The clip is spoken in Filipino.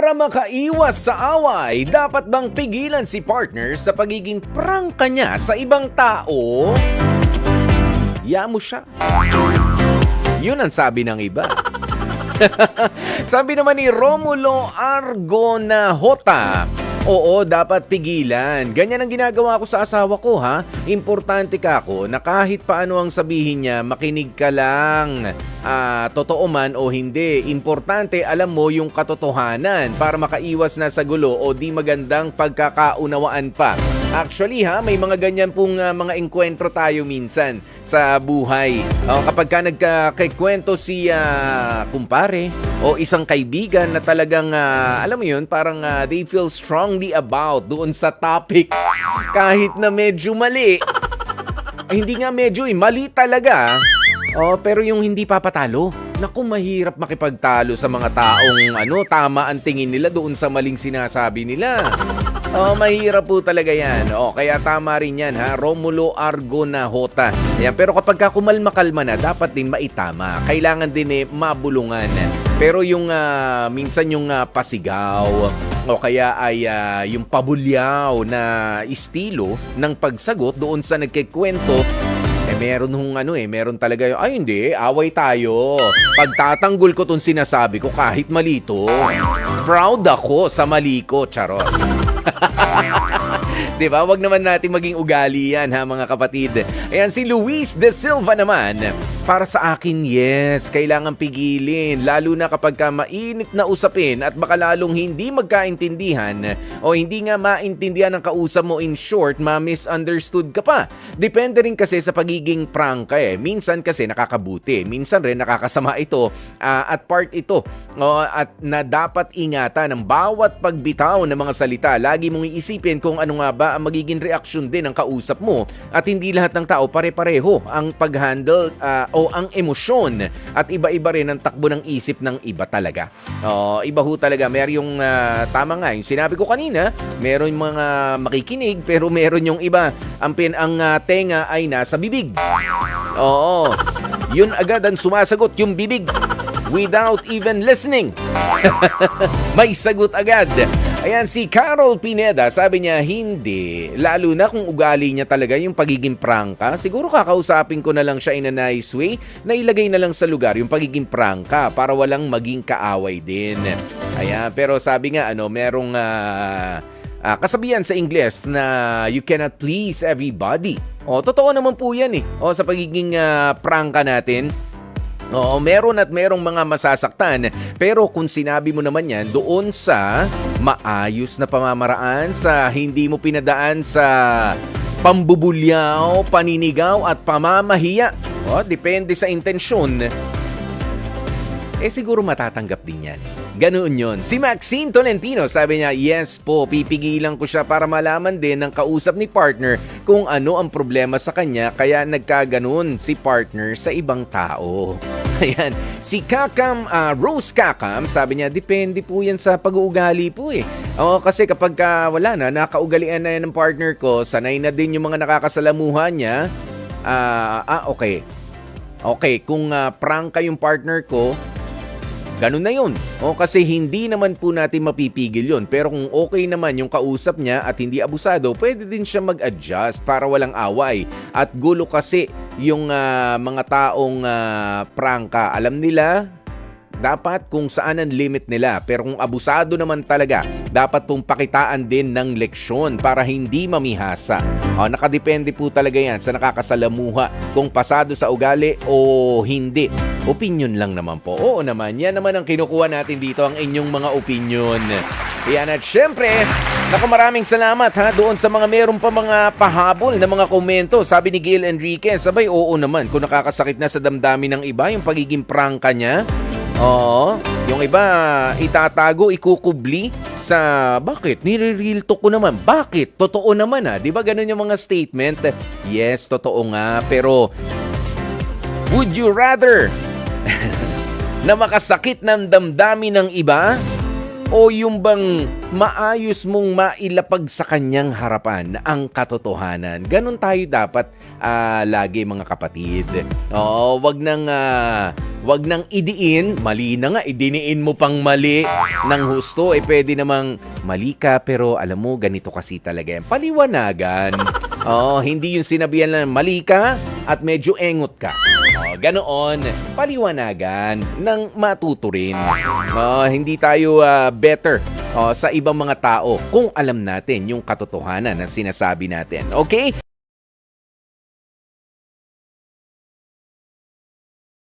Para makaiwas sa away, dapat bang pigilan si partner sa pagiging prangka niya sa ibang tao? Yamo siya. Yun ang sabi ng iba. Sabi naman ni Romulo Argonahota, oo, dapat pigilan. Ganyan ang ginagawa ko sa asawa ko, ha? Importante ka ako na kahit paano ang sabihin niya, makinig ka lang. Totoo man o hindi. Importante, alam mo yung katotohanan para makaiwas na sa gulo o di magandang pagkakaunawaan pa. Actually, may mga ganyan pong mga engkwentro tayo minsan sa buhay. Kapag ka nagkakwento si kumpare o isang kaibigan na talagang, alam mo yun, parang they feel strongly about doon sa topic kahit na medyo mali. Hindi nga medyo, mali talaga. Pero yung hindi papatalo. Naku, mahirap makipagtalo sa mga taong tama ang tingin nila doon sa maling sinasabi nila. Mahirap po talaga yan. Kaya tama rin yan, ha? Romulo Argonahota. Ayan, pero kapag kumalma-kalma na, dapat din maitama. Kailangan din mabulungan. Pero yung minsan yung pasigaw o kaya ay yung pabulyaw na estilo ng pagsagot doon sa nagkikwento, meron talaga yung, hindi, away tayo. Pagtatanggol ko tong sinasabi ko kahit malito. Proud ako sa mali ko, charot. Diba? Wag naman natin maging ugali yan, ha, mga kapatid. Ayan, si Luis De Silva naman. Para sa akin, yes, kailangan pigilin. Lalo na kapag mainit na usapin at baka lalong hindi magkaintindihan o hindi nga maintindihan ng kausap mo. In short, ma-misunderstood ka pa. Depende rin kasi sa pagiging prangka eh. Minsan kasi nakakabuti. Minsan rin nakakasama ito at part ito. At na dapat ingatan ng bawat pagbitaw ng mga salita. Lagi mong iisipin kung ano nga ba ang magiging reaksyon din ng kausap mo at hindi lahat ng tao pare-pareho ang pag-handle o ang emosyon at iba-iba rin ang takbo ng isip ng iba talaga. Iba ho talaga. Meron yung tama nga, yung sinabi ko kanina, meron mga makikinig pero meron yung iba. Ang tenga ay nasa bibig. Yun agad ang sumasagot, yung bibig. Without even listening. May sagot agad. Ayan, si Carol Pineda, sabi niya, hindi. Lalo na kung ugali niya talaga yung pagiging prangka. Siguro kakausapin ko na lang siya in a nice way na ilagay na lang sa lugar yung pagiging prangka para walang maging kaaway din. Ayan, pero sabi nga, merong kasabihan sa Ingles na you cannot please everybody. Totoo naman po yan eh. Sa pagiging prangka natin. Meron at merong mga masasaktan. Pero kung sinabi mo naman yan doon sa maayos na pamamaraan, sa hindi mo pinadaan sa pambubulyaw, paninigaw at pamamahiya, depende sa intensyon, siguro matatanggap din yan. Ganoon yun. Si Maxine Tolentino, sabi niya, yes po, pipigilan ko siya para malaman din ng kausap ni partner kung ano ang problema sa kanya kaya nagkaganon si partner sa ibang tao. Ayan. Si Rose Kakam, sabi niya, depende po yan sa pag-uugali po eh. Kasi kapag wala na, nakaugalian na yan ng partner ko, sanay na din yung mga nakakasalamuhan niya, okay. Okay, kung prangka yung partner ko, ganun na yun. Kasi hindi naman po natin mapipigil yun. Pero kung okay naman yung kausap niya at hindi abusado, pwede din siya mag-adjust para walang away. At gulo kasi yung mga taong prangka. Alam nila dapat kung saan ang limit nila. Pero kung abusado naman talaga, dapat pong pakitaan din ng leksyon para hindi mamihasa. Nakadepende po talaga yan sa nakakasalamuha kung pasado sa ugali o hindi. Opinion lang naman po. Oo naman, yan naman ang kinukuha natin dito, ang inyong mga opinion. Yan, at syempre, maraming salamat doon sa mga meron pa mga pahabol na mga komento. Sabi ni Gail Enriquez, sabay oo naman kung nakakasakit na sa damdamin ng iba yung pagiging prangka niya. Yung iba itatago, ikukubli sa bakit? Nire-real talk ko naman. Bakit? Totoo naman di ba ganun yung mga statement? Yes, totoo nga. Pero would you rather na makasakit ng damdamin ng iba o yung bang maayos mong mailapag sa kanyang harapan ang katotohanan. Ganon tayo dapat lagi mga kapatid. Oo, wag nang idiin, mali na nga, idiniin mo pang mali ng husto. Pwede namang mali ka pero alam mo ganito kasi talaga yan. Paliwanagan. Oo, hindi yung sinabihan lang mali ka at medyo engot ka. Ganoon, paliwanagan ng matuturin. Hindi tayo better sa ibang mga tao kung alam natin yung katotohanan na sinasabi natin. Okay?